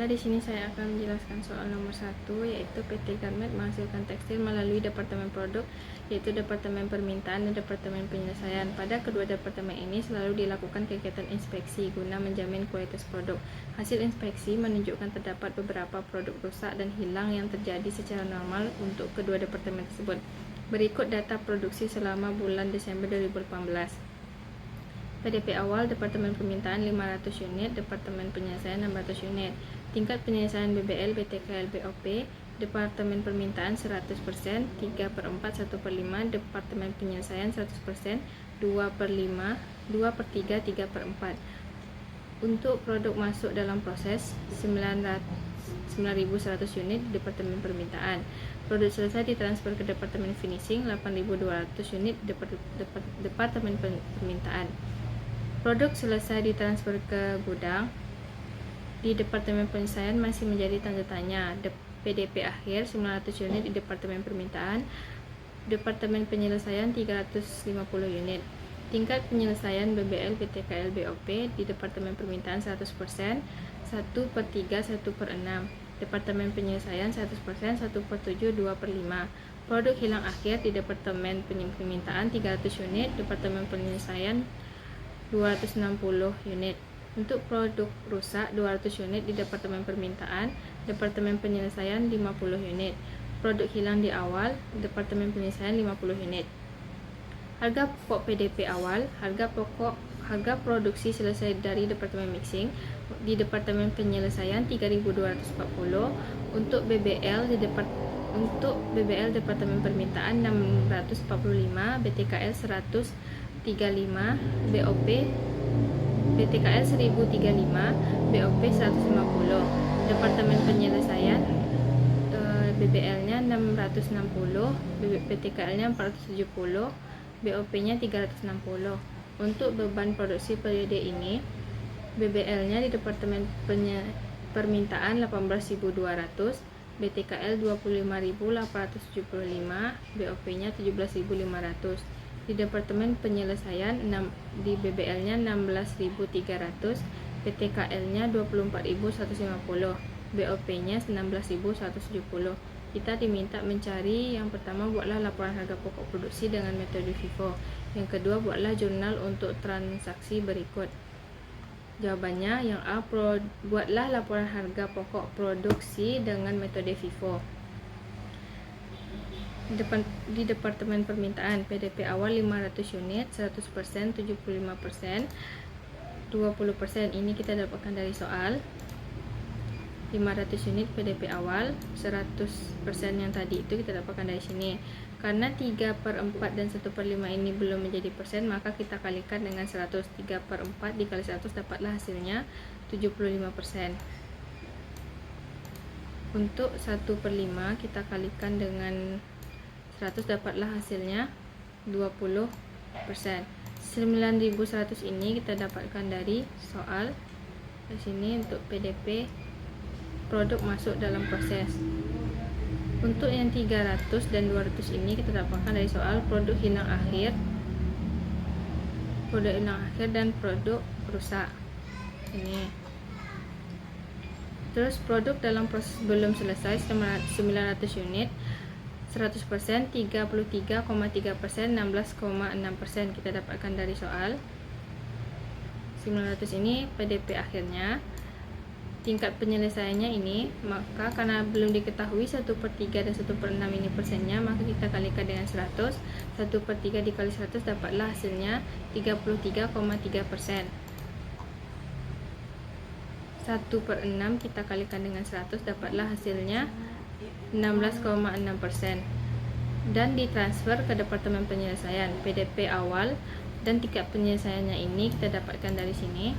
Baiklah, di sini saya akan menjelaskan soal nomor 1, yaitu PT Garment menghasilkan tekstil melalui departemen produk, yaitu departemen permintaan dan departemen penyelesaian. Pada kedua departemen ini selalu dilakukan kegiatan inspeksi guna menjamin kualitas produk. Hasil inspeksi menunjukkan terdapat beberapa produk rusak dan hilang yang terjadi secara normal untuk kedua departemen tersebut. Berikut data produksi selama bulan Desember 2018. PDP awal Departemen Permintaan 500 unit, Departemen Penyelesaian 600 unit. Tingkat penyelesaian BBL BTKL BOP, Departemen Permintaan 100%, 3/4, 1/5, Departemen Penyelesaian 100%, 2/5, 2/3, 3/4. Untuk produk masuk dalam proses 9.100 unit di Departemen Permintaan. Produk selesai ditransfer ke Departemen Finishing 8.200 unit di Departemen Permintaan. Produk selesai ditransfer ke gudang di Departemen Penyelesaian masih menjadi tanda tanya. PDP akhir 900 unit di Departemen Permintaan, Departemen Penyelesaian 350 unit. Tingkat penyelesaian BBL BTKL BOP di Departemen Permintaan 100%, 1/3, 1/6. Departemen Penyelesaian 100%, 1/7, 2/5. Produk hilang akhir di Departemen Permintaan 300 unit, Departemen Penyelesaian 260 unit. Untuk produk rusak 200 unit di Departemen Permintaan, Departemen Penyelesaian 50 unit. Produk hilang di awal, Departemen Penyelesaian 50 unit. Harga pokok PDP awal, harga produksi selesai dari Departemen Mixing di Departemen Penyelesaian 3.240. Untuk BBL Departemen Permintaan 645, BTKL 135, BOP BTKL 1035, BOP 150. Departemen Penyelesaian BBL-nya 660, BTKL-nya 470, BOP-nya 360. Untuk beban produksi periode ini, BBL-nya di Departemen Permintaan 18.200, BTKL 25.875, BOP-nya 17.500. Di Departemen Penyelesaian di BBL-nya 16.300, PTKL-nya 24.150, BOP-nya 16.170. Kita diminta mencari, yang pertama, buatlah laporan harga pokok produksi dengan metode FIFO. Yang kedua, buatlah jurnal untuk transaksi berikut. Jawabannya yang A, buatlah laporan harga pokok produksi dengan metode FIFO. Di Departemen Permintaan, PDP awal 500 unit, 100%, 75%, 20%. Ini kita dapatkan dari soal. 500 unit PDP awal, 100% yang tadi itu kita dapatkan dari sini. Karena 3/4 dan 1/5 ini belum menjadi persen, maka kita kalikan dengan 100. 3/4 dikali 100 dapatlah hasilnya 75%. Untuk 1/5 kita kalikan dengan 100 dapatlah hasilnya 20%. 9.100 ini kita dapatkan dari soal di sini untuk PDP produk masuk dalam proses. Untuk yang 300 dan 200 ini kita dapatkan dari soal produk hilang akhir dan produk rusak. Ini. Terus produk dalam proses belum selesai 900 unit, 100%, 33,3%, 16,6% kita dapatkan dari soal. 900 ini PDP akhirnya. Tingkat penyelesaiannya ini, maka karena belum diketahui 1/3 dan 1/6 ini persennya, maka kita kalikan dengan 100. 1/3 dikali 100 dapatlah hasilnya 33,3%. 1/6 kita kalikan dengan 100 dapatlah hasilnya 16,6%. Dan ditransfer ke Departemen Penyelesaian. PDP awal dan tingkat penyelesaiannya ini kita dapatkan dari sini.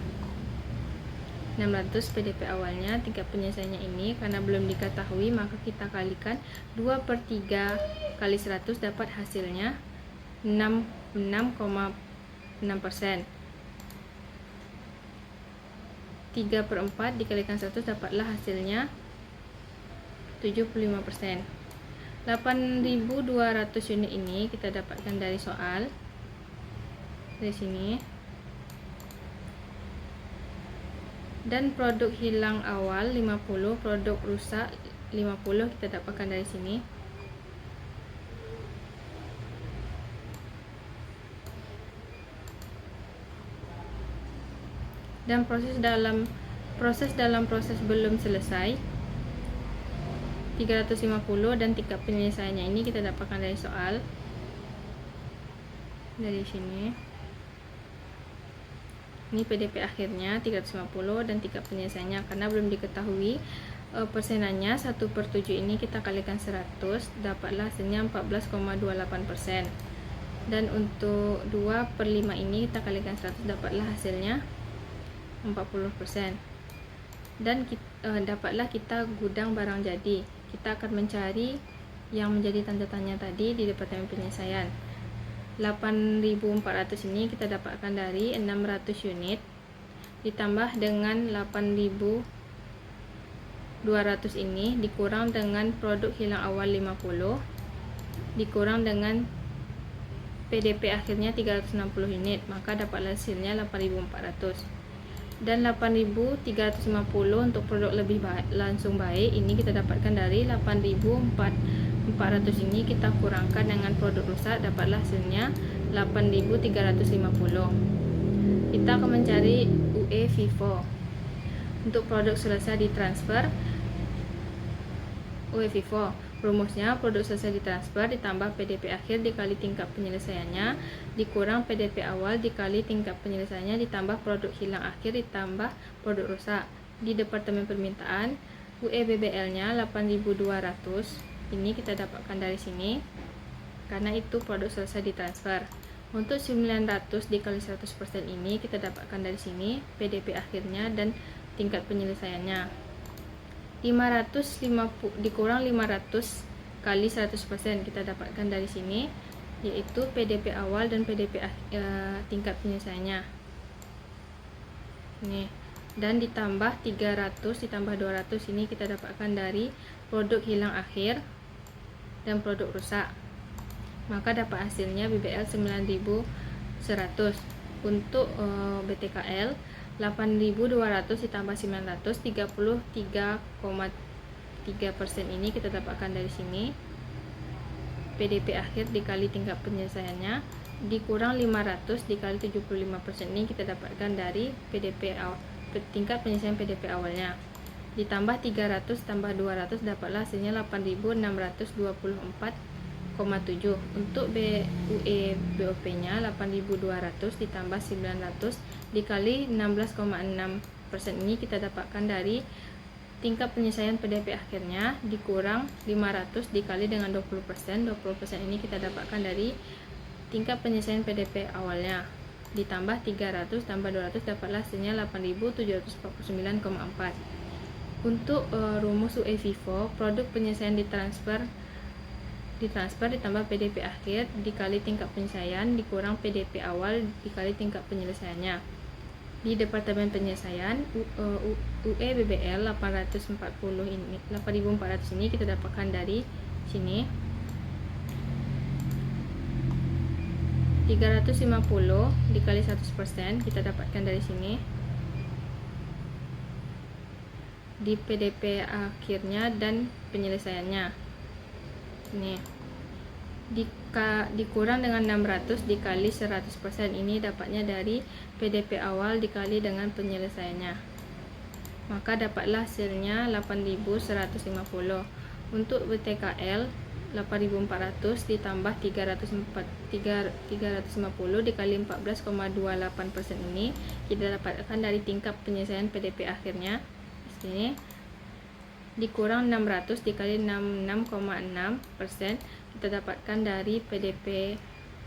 600 PDP awalnya, tingkat penyelesaiannya ini karena belum diketahui, maka kita kalikan 2/3 kali 100 dapat hasilnya 6,6%. 3/4 dikalikan 100 dapatlah hasilnya 75%. 8.200 unit ini kita dapatkan dari soal. Dari sini Dan produk hilang awal 50, produk rusak 50 kita dapatkan dari sini. Dan proses dalam proses belum selesai 350, dan tingkat penyelesaiannya ini kita dapatkan dari soal dari sini. Ini PDP akhirnya 350 dan tingkat penyelesaiannya karena belum diketahui persenannya 1/7 ini kita kalikan 100, dapatlah hasilnya 14,28%. Dan untuk 2/5 ini kita kalikan 100, dapatlah hasilnya 40%. Dan dapatlah kita gudang barang jadi. Kita akan mencari yang menjadi tanda tanya tadi di Departemen Penyelesaian. 8.400 ini kita dapatkan dari 600 unit ditambah dengan 8.200 ini dikurang dengan produk hilang awal 50 dikurang dengan PDP akhirnya 360 unit, maka dapatlah hasilnya 8.400. Dan 8.350 untuk produk lebih langsung baik ini kita dapatkan dari 8.400 ini kita kurangkan dengan produk rusak, dapatlah hasilnya 8.350. Kita akan mencari UE FIFO. Untuk produk selesai ditransfer UE FIFO, rumusnya produk selesai ditransfer ditambah PDP akhir dikali tingkat penyelesaiannya dikurang PDP awal dikali tingkat penyelesaiannya ditambah produk hilang akhir ditambah produk rusak. Di Departemen Permintaan UE BBL nya 8.200 ini kita dapatkan dari sini karena itu produk selesai ditransfer. Untuk 900 dikali 100% ini kita dapatkan dari sini PDP akhirnya dan tingkat penyelesaiannya. 550 dikurang 500 kali 100% kita dapatkan dari sini, yaitu PDP awal dan PDP tingkat penyelesaiannya. Nih, dan ditambah 300 ditambah 200 ini kita dapatkan dari produk hilang akhir dan produk rusak. Maka dapat hasilnya BBL 9.100. Untuk BTKL 8.200 ditambah 900 33,3% ini kita dapatkan dari sini PDP akhir dikali tingkat penyelesaiannya dikurang 500 dikali 75% ini kita dapatkan dari PDP tingkat penyelesaian PDP awalnya ditambah 300 tambah 200 dapatlah hasilnya 8.624,7. Untuk BUE BOP nya 8.200 ditambah 900 dikali 16,6% ini kita dapatkan dari tingkat penyelesaian PDP akhirnya dikurang 500 dikali dengan 20%. 20% ini kita dapatkan dari tingkat penyelesaian PDP awalnya ditambah 300 tambah 200 dapatlah hasilnya 8.749,4. Untuk rumus UE FIFO, produk penyelesaian ditransfer ditambah PDP akhir dikali tingkat penyelesaian dikurang PDP awal dikali tingkat penyelesaiannya. Di Departemen Penyelesaian UE BBL 840 ini 8.400 ini kita dapatkan dari sini 350 dikali 100% kita dapatkan dari sini di PDP akhirnya dan penyelesaiannya. Ini dikurang dengan 600 dikali 100% ini dapatnya dari PDP awal dikali dengan penyelesaiannya, maka dapatlah hasilnya 8.150. Untuk BTKL 8.400 ditambah 350 dikali 14,28% ini kita dapatkan dari tingkat penyelesaian PDP akhirnya sini dikurang 600 dikali 66,6% kita dapatkan dari PDP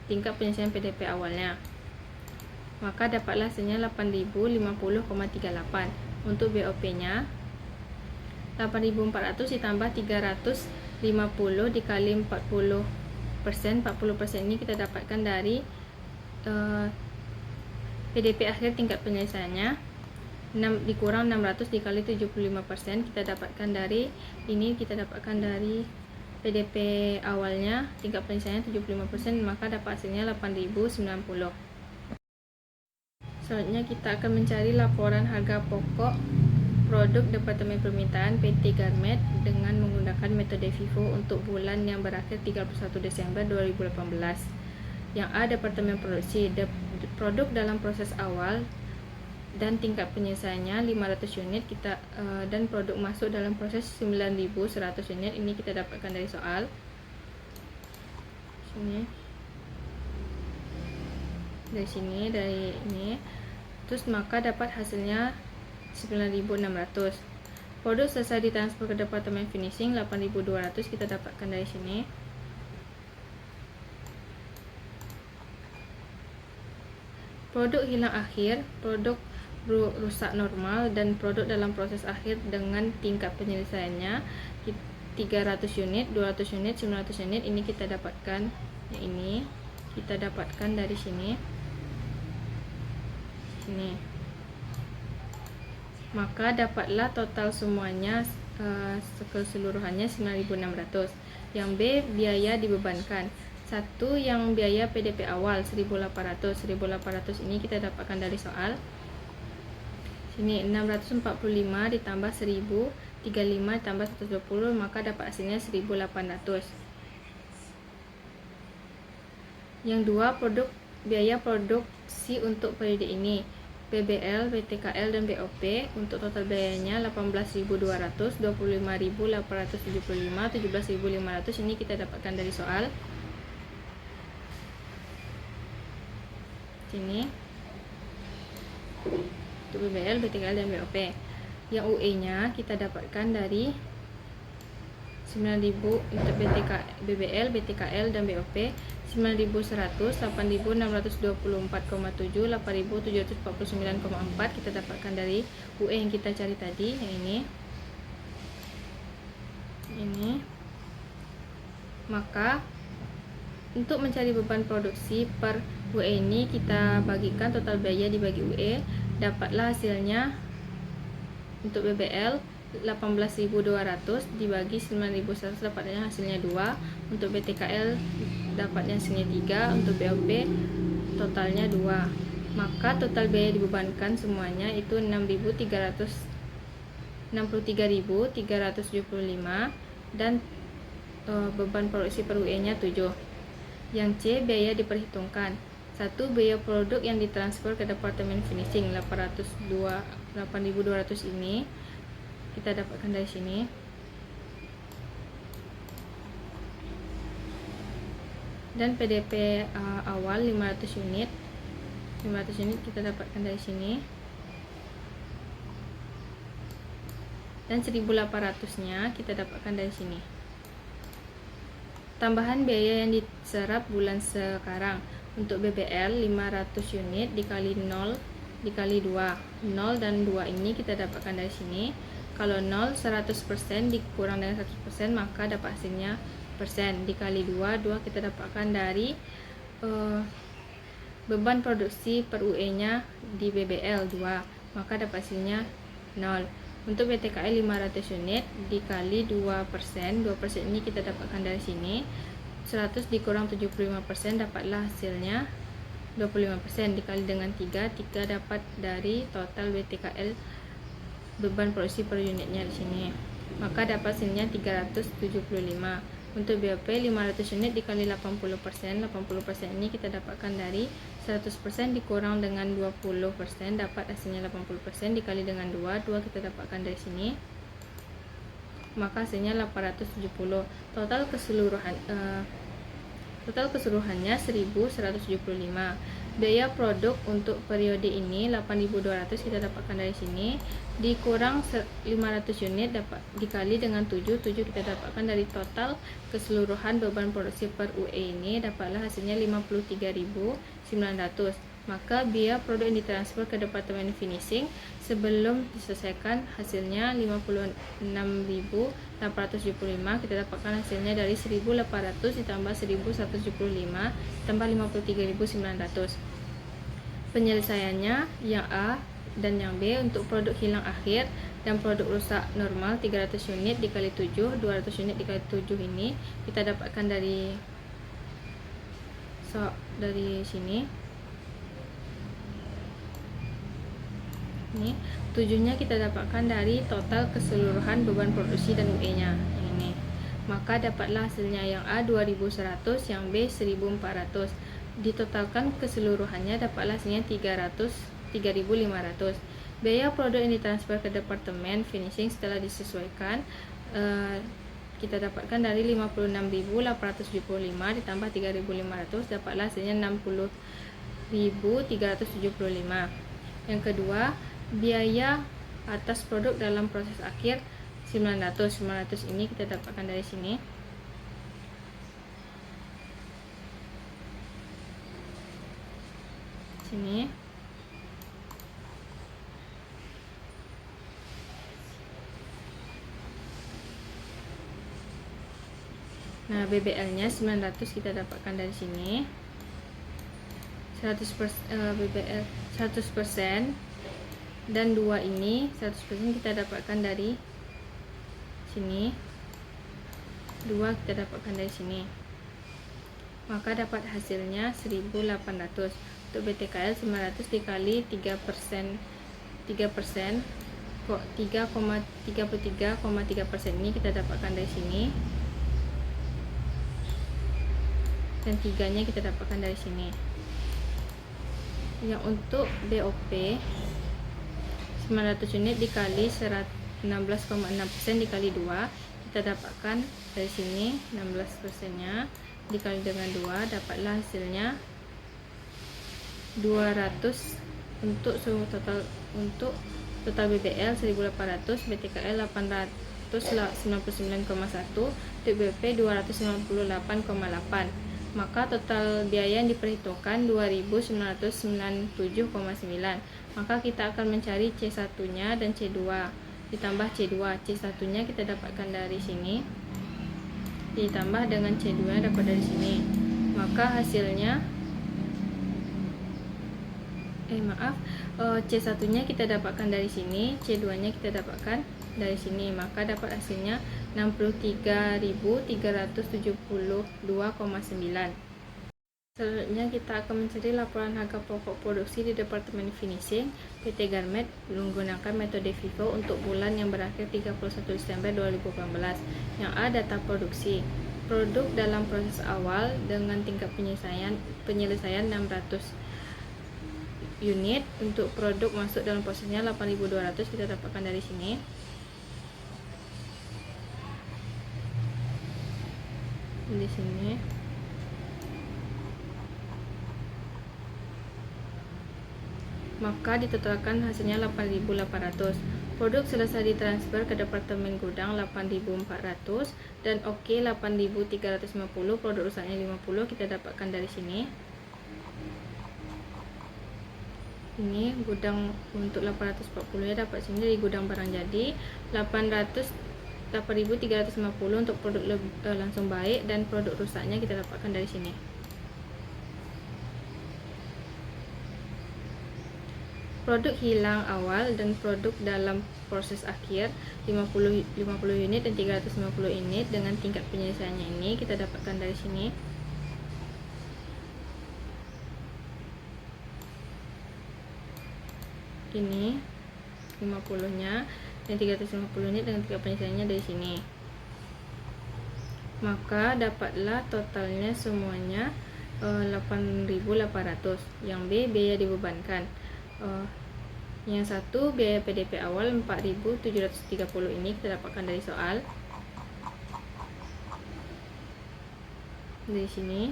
tingkat penyelesaian PDP awalnya, maka dapatlah hasilnya 8.050,38. Untuk BOP nya 8.400 ditambah 350 dikali 40% ini kita dapatkan dari PDP akhir tingkat penyelesaiannya dikurang 600 dikali 75% kita dapatkan dari ini kita dapatkan dari PDP awalnya tingkat penyelesaiannya 75%, maka dapat hasilnya 8.090. Selanjutnya kita akan mencari laporan harga pokok produk Departemen Permintaan PT Garmet dengan menggunakan metode FIFO untuk bulan yang berakhir 31 Desember 2018. Yang A, Departemen Produksi. Produk dalam proses awal dan tingkat penyelesaiannya 500 unit kita dan produk masuk dalam proses 9.100 unit. Ini kita dapatkan dari soal. Dari ini. Terus maka dapat hasilnya 9.600. Produk selesai ditransfer ke Departemen Finishing 8.200 kita dapatkan dari sini. Produk hilang akhir, produk rusak normal, dan produk dalam proses akhir dengan tingkat penyelesaiannya 300 unit, 200 unit, 900 unit. Ini kita dapatkan, ini kita dapatkan dari sini. Maka dapatlah total semuanya keseluruhannya 9.600. Yang B, biaya dibebankan. 1, yang biaya PDP awal 1.800. 1.800 ini kita dapatkan dari soal. Sini 645 ditambah 1.035 tambah 120, maka dapat hasilnya 1.800. Yang 2, biaya produksi untuk periode ini. PBL, BTKL, dan BOP untuk total biayanya 18.200, 25.875, 17.500. Ini kita dapatkan dari soal. Sini untuk BBL, BTKL, dan BOP. Yang UE nya kita dapatkan dari 9.000 untuk BBL, BTKL, dan BOP 9.100, 8.624,7, 8.749,4 kita dapatkan dari UE yang kita cari tadi, yang ini. Maka untuk mencari beban produksi per UE ini kita bagikan total biaya dibagi UE, dapatlah hasilnya untuk BBL 18.200 dibagi 9.100 dapatnya hasilnya 2. Untuk BTKL dapatnya hasilnya 3. Untuk BOP totalnya 2. Maka total biaya dibebankan semuanya itu 63.375 dan beban produksi per UE nya 7. Yang C, biaya diperhitungkan. 1, biaya produk yang ditransfer ke Departemen Finishing 8.200 ini kita dapatkan dari sini. Dan PDP awal 500 unit kita dapatkan dari sini. Dan 1.800-nya kita dapatkan dari sini. Tambahan biaya yang diserap bulan sekarang. Untuk BBL 500 unit dikali 0 dikali 2. 0 dan 2 ini kita dapatkan dari sini. Kalau 0 100% dikurang dengan 100%, maka dapat hasilnya persen. Dikali 2 kita dapatkan dari beban produksi per UE nya di BBL 2, maka dapat hasilnya 0. Untuk BTKL 500 unit dikali 2%, 2% ini kita dapatkan dari sini. 100 dikurang 75% dapatlah hasilnya 25%, dikali dengan 3 dapat dari total BTKL beban produksi per unitnya di sini. Maka dapat hasilnya 375. Untuk BOP 500 unit dikali 80%, 80% ini kita dapatkan dari 100% dikurang dengan 20%, dapat hasilnya 80%, dikali dengan 2 kita dapatkan dari sini. Maka hasilnya 870. Total keseluruhannya 1.175. Biaya produk untuk periode ini 8.200 kita dapatkan dari sini, dikurang 500 unit dikali dengan 7 kita dapatkan dari total keseluruhan beban produksi per UE ini, dapatlah hasilnya 53.900. Maka biaya produk yang ditransfer ke Departemen Finishing sebelum diselesaikan hasilnya 56.875, kita dapatkan hasilnya dari 1.800 ditambah 1.175 tambah 53.900. Penyelesaiannya yang A dan yang B. Untuk produk hilang akhir dan produk rusak normal 300 unit dikali 7, 200 unit dikali 7 ini kita dapatkan dari sini. Ini 7-nya kita dapatkan dari total keseluruhan beban produksi dan UE-nya yang ini. Maka dapatlah hasilnya yang A 2100, yang B 1400. Ditotalkan keseluruhannya dapatlah hasilnya 3500. Biaya produk yang ditransfer ke departemen finishing setelah disesuaikan kita dapatkan dari 56.875 ditambah 3.500 dapatlah hasilnya 60.375. Yang kedua, biaya atas produk dalam proses akhir 900 ini kita dapatkan dari sini. Nah, BBL-nya 900 kita dapatkan dari sini. 100% BBL 100% dan 2 ini 100% kita dapatkan dari sini. 2 kita dapatkan dari sini. Maka dapat hasilnya 1800. Untuk BTKL 900 dikali 3%, 3%, kok 3,33,3% ini kita dapatkan dari sini. Dan 3-nya kita dapatkan dari sini. Yang untuk BOP 900 unit dikali 16,6% dikali 2 kita dapatkan dari sini 16%-nya dikali dengan 2 dapatlah hasilnya 200 untuk total BBL 1800, BTKL 899,1, DBP 298,8. Maka total biaya yang diperhitungkan 2.997,9. Maka kita akan mencari C1-nya dan C2 ditambah C2. C1-nya kita dapatkan dari sini ditambah dengan C2 dapat dari sini. Maka hasilnya C1-nya kita dapatkan dari sini, C2-nya kita dapatkan dari sini. Maka dapat hasilnya 63.372,9. Selanjutnya kita akan mencari laporan harga pokok produksi di Departemen Finishing PT Garmet menggunakan metode FIFO untuk bulan yang berakhir 31 Desember 2018. Yang A, data produksi. Produk dalam proses awal dengan tingkat penyelesaian 600 unit. Untuk produk masuk dalam prosesnya 8.200 kita dapatkan dari sini. Di sini maka ditotalkan hasilnya 8.800. Produk selesai ditransfer ke departemen gudang 8.400 dan OK 8.350. Produk rusaknya 50 kita dapatkan dari sini. Ini gudang untuk 840 ya dapat sini dari gudang barang jadi 8.350 untuk produk langsung baik dan produk rusaknya kita dapatkan dari sini. Produk hilang awal dan produk dalam proses akhir 50 unit dan 350 unit dengan tingkat penyelesaiannya ini kita dapatkan dari sini. Ini 50-nya dan 350 unit dengan tingkat penyelesaiannya dari sini. Maka dapatlah totalnya semuanya 8.800. Yang B, biaya dibebankan. Yang satu, biaya PDP awal 4.730 ini kita dapatkan dari soal. Dari sini.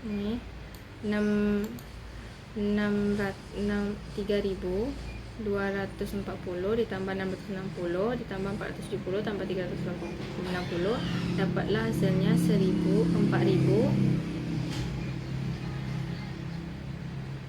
Ini 3.240 ditambah 660 ditambah 470 tambah 360 dapatlah hasilnya 4.000.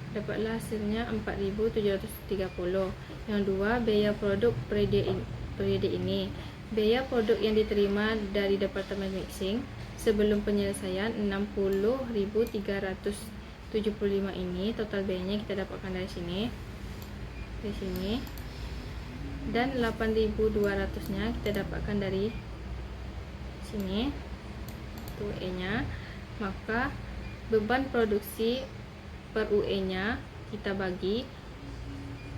Dapatlah hasilnya 4.730. Yang dua, biaya produk periode ini. Biaya produk yang diterima dari Departemen Mixing sebelum penyelesaian 60.375 ini total biayanya kita dapatkan dari sini. Dari sini. Dan 8.200-nya kita dapatkan dari sini. Itu E-nya. Maka beban produksi per UE nya kita bagi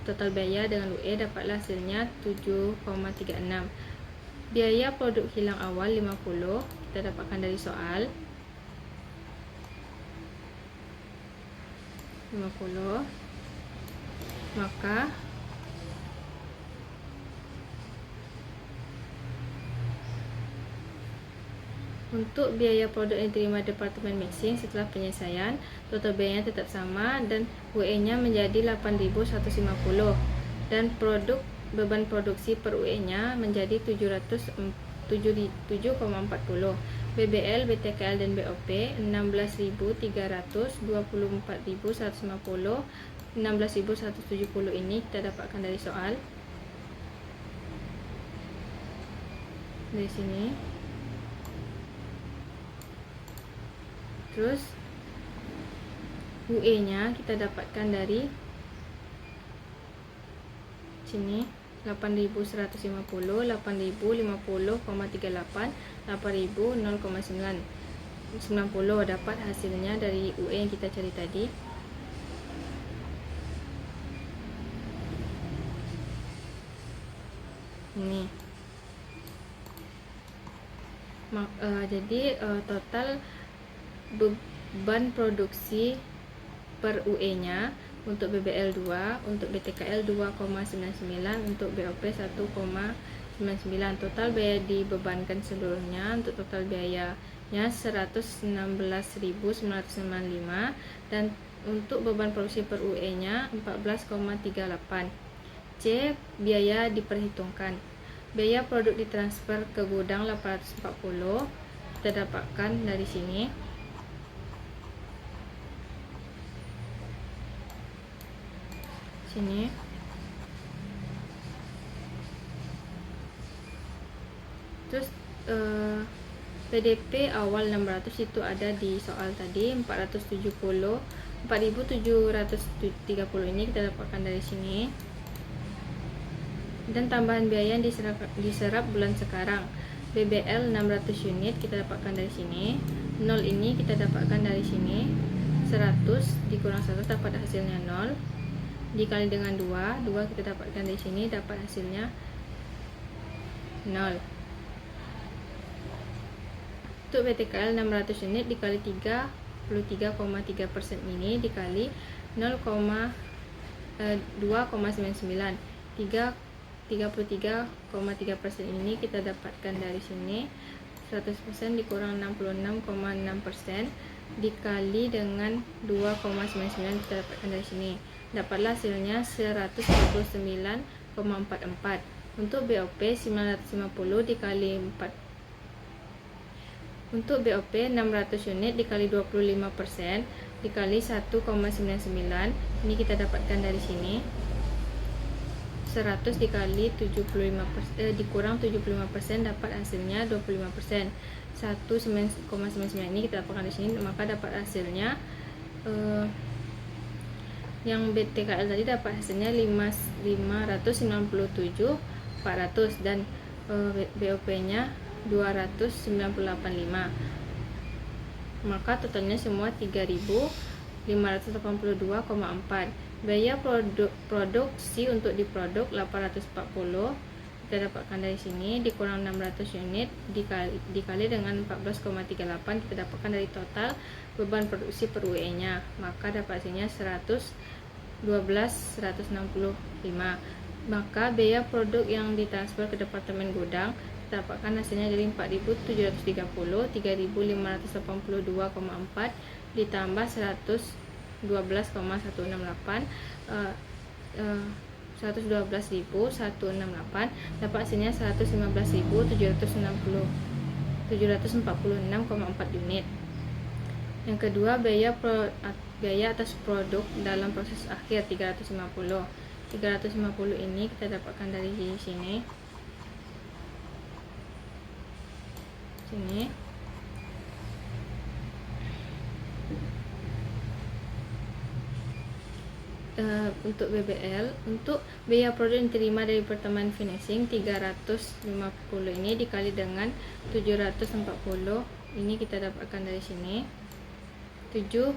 total biaya dengan UE, dapatlah hasilnya 7,36. Biaya produk hilang awal 50 kita dapatkan dari soal 50. Maka untuk biaya produk yang diterima Departemen Mixing setelah penyelesaian, total biayanya tetap sama dan UE-nya menjadi 8.150 dan beban produksi per UE-nya menjadi 7,40. BBL, BTKL dan BOP 16.300, 24.150, 16.170 ini kita dapatkan dari soal dari sini. Terus UE nya kita dapatkan dari sini 8.150, 8.050,38, 8.000,0,90, dapat hasilnya dari UE yang kita cari tadi. Ini jadi total beban produksi per UE nya untuk BBL 2, untuk BTKL 2,99, untuk BOP 1,99. Total biaya dibebankan seluruhnya untuk total biayanya 116.995 dan untuk beban produksi per UE nya 14,38. C. Biaya diperhitungkan. Biaya produk ditransfer ke gudang 840 kita dapatkan dari sini. Terus PDP awal 600 itu ada di soal tadi 470, 4.730 ini kita dapatkan dari sini. Dan tambahan biaya yang diserap bulan sekarang, BBL 600 unit kita dapatkan dari sini. 0 ini kita dapatkan dari sini. 100 dikurang 100 dapat hasilnya 0. Dikali dengan 2 kita dapatkan dari sini, dapat hasilnya 0. Untuk BTKL 600 unit dikali 33,3% ini dikali 2,99, 33,3% ini kita dapatkan dari sini. 100% dikurang 66,6% dikali dengan 2,99 kita dapatkan dari sini, dapatlah hasilnya 129,44. Untuk BOP 950 dikali 4. Untuk BOP 600 unit dikali 25% dikali 1,99 ini kita dapatkan dari sini. 100 dikali 75% dikurang 75% dapat hasilnya 25%. 1,99 ini kita dapatkan di sini, maka dapat hasilnya yang BTKL tadi dapat hasilnya 597.400 dan BOP nya 298.5, maka totalnya semua 3.582,4. Biaya produksi untuk diproduk 840 kita dapatkan dari sini, dikurang 600 unit dikali dengan 14,38 kita dapatkan dari total beban produksi per UE nya, maka dapat hasilnya 112.165. Maka biaya produk yang ditransfer ke departemen gudang kita dapatkan hasilnya dari 4.730, 3.582,4 ditambah 112.168, 112.168 dapat hasilnya 115.746,4 unit. Yang kedua, biaya atas produk dalam proses akhir 350 ini kita dapatkan dari sini. Untuk BBL, untuk biaya produk yang diterima dari Departemen Finishing 350 ini dikali dengan 740 ini kita dapatkan dari sini. 7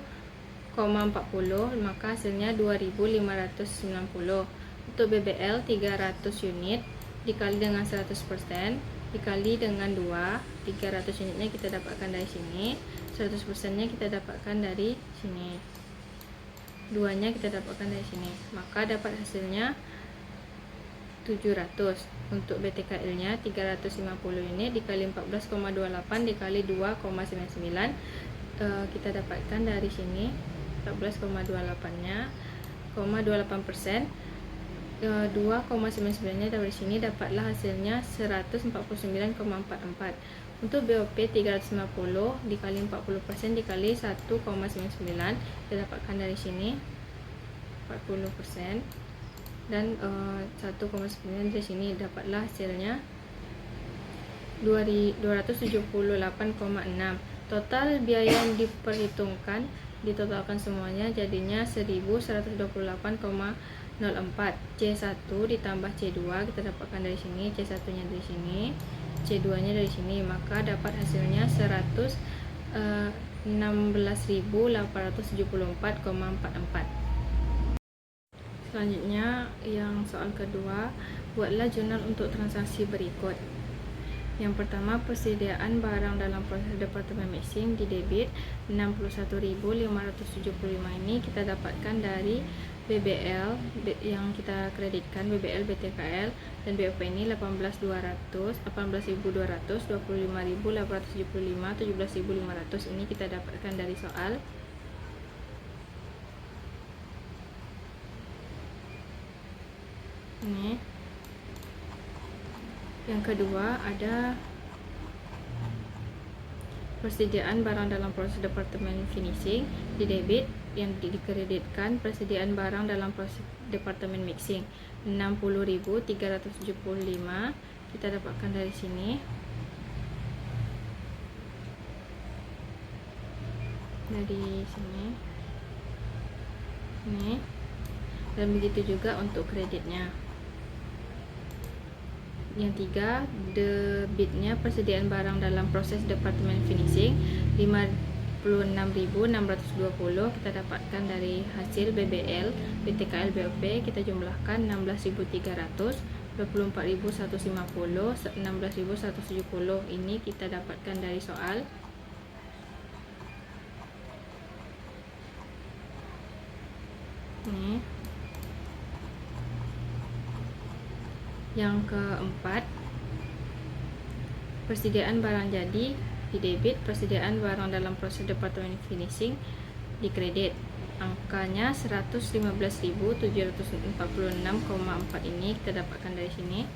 maka hasilnya 2590. Untuk BBL 300 unit dikali dengan 100% dikali dengan 2. 300 unitnya kita dapatkan dari sini, 100%-nya kita dapatkan dari sini, 2-nya kita dapatkan dari sini, maka dapat hasilnya 700. Untuk BTKL-nya 350 unit dikali 14,28 dikali 2,99, kita dapatkan dari sini 14,28-nya, 28%, 2,99-nya dari sini, dapatlah hasilnya 149,44. Untuk BOP 350 dikali 40% dikali 1,99, kita dapatkan dari sini 40%, dan 1,9 dari sini, dapatlah hasilnya 278,6. Total biaya yang diperhitungkan ditotalkan semuanya jadinya 1128,04. C1 ditambah C2 kita dapatkan dari sini, C1-nya dari sini, C2-nya dari sini, maka dapat hasilnya 116.874,44. Selanjutnya yang soal kedua, buatlah jurnal untuk transaksi berikut. Yang pertama, persediaan barang dalam proses departemen mixing di debit 61.575 ini kita dapatkan dari BBL yang kita kreditkan, BBL, BTKL, dan BOP ini 18.200, 25.875, 17.500 ini kita dapatkan dari soal. Ini yang kedua ada persediaan barang dalam proses departemen finishing di debit yang dikreditkan, persediaan barang dalam proses departemen mixing 60.375 kita dapatkan dari sini, ini, dan begitu juga untuk kreditnya. Yang tiga, debitnya persediaan barang dalam proses departemen finishing 56.620 kita dapatkan dari hasil BBL, BTKL, BOP, kita jumlahkan 16.300, 24.150, 16.170 ini kita dapatkan dari soal. Ini yang keempat, persediaan barang jadi di debit, persediaan barang dalam proses departemen finishing di kredit, angkanya 115.746,4 ini kita dapatkan dari sini,